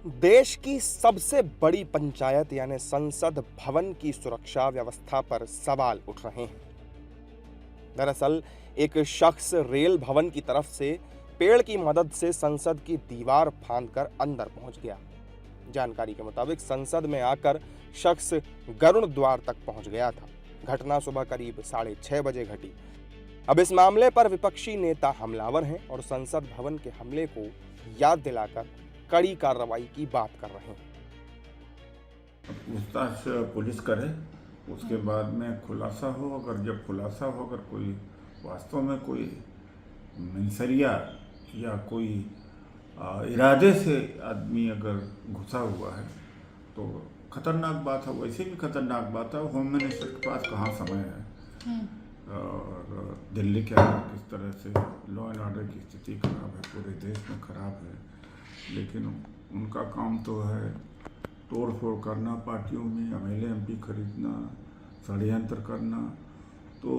देश की सबसे बड़ी पंचायत यानी संसद भवन की सुरक्षा व्यवस्था पर सवाल उठ रहे हैं। दरअसल एक शख्स रेल भवन की तरफ से पेड़ की मदद से संसद की दीवार फांदकर अंदर पहुंच गया। जानकारी के मुताबिक संसद में आकर शख्स गरुड़ द्वार तक पहुंच गया था। घटना सुबह करीब 6:30 बजे घटी। अब इस मामले पर विपक्षी नेता हमलावर हैं और संसद भवन के हमले को याद दिलाकर कड़ी कार्रवाई की बात कर रहे हैं। पूछताछ पुलिस करे, उसके बाद में खुलासा हो। अगर जब खुलासा हो, अगर कोई वास्तव में कोई मनसरिया या कोई इरादे से आदमी अगर घुसा हुआ है तो खतरनाक बात है। वैसे भी खतरनाक बात है। होम मिनिस्टर के पास कहाँ समय है। और दिल्ली के अंदर किस तरह से लॉ एंड ऑर्डर की स्थिति खराब है, पूरे देश में खराब है, लेकिन उनका काम तो है तोड़ फोड़ करना, पार्टियों में एमएलए एमपी खरीदना, षड्यंत्र करना। तो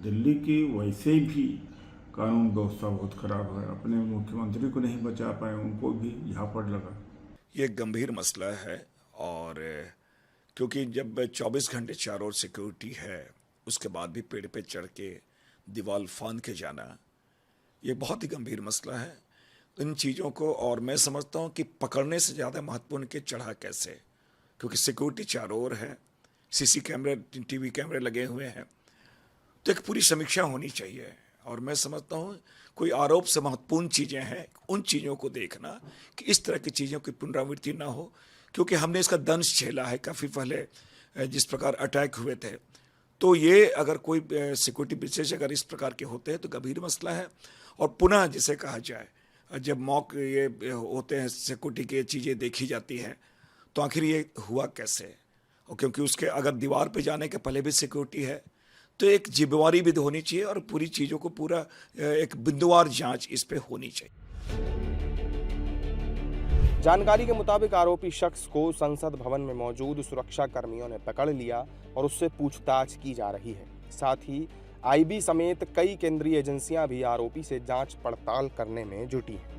दिल्ली की वैसे भी कानून व्यवस्था बहुत खराब है। अपने मुख्यमंत्री को नहीं बचा पाए, उनको भी झापड़ लगा। ये गंभीर मसला है और क्योंकि जब 24 घंटे चारों ओर सिक्योरिटी है, उसके बाद भी पेड़ पे चढ़ के दीवार फांद के जाना, ये बहुत ही गंभीर मसला है। इन चीज़ों को और मैं समझता हूँ कि पकड़ने से ज़्यादा महत्वपूर्ण कि चढ़ा कैसे, क्योंकि सिक्योरिटी चारों ओर है, सीसी कैमरे टीवी कैमरे लगे हुए हैं, तो एक पूरी समीक्षा होनी चाहिए। और मैं समझता हूँ कोई आरोप से महत्वपूर्ण चीज़ें हैं, उन चीज़ों को देखना कि इस तरह की चीज़ों की पुनरावृत्ति ना हो, क्योंकि हमने इसका दंश झेला है काफ़ी पहले जिस प्रकार अटैक हुए थे। तो ये अगर कोई सिक्योरिटी ब्रीचेज अगर इस प्रकार के होते हैं तो गंभीर मसला है। और पुनः जिसे कहा जाए, जब मॉक ये होते हैं, सिक्योरिटी की चीज़ें देखी जाती हैं, तो आखिर ये हुआ कैसे। और क्योंकि उसके अगर दीवार पे जाने के पहले भी सिक्योरिटी है, तो एक जिम्मेवारी भी होनी चाहिए और पूरी चीज़ों को पूरा एक बिंदुवार जांच इस पे होनी चाहिए। जानकारी के मुताबिक आरोपी शख्स को संसद भवन में मौजूद सुरक्षा कर्मियों ने पकड़ लिया और उससे पूछताछ की जा रही है। साथ ही आईबी समेत कई केंद्रीय एजेंसियां भी आरोपी से जांच पड़ताल करने में जुटी हैं।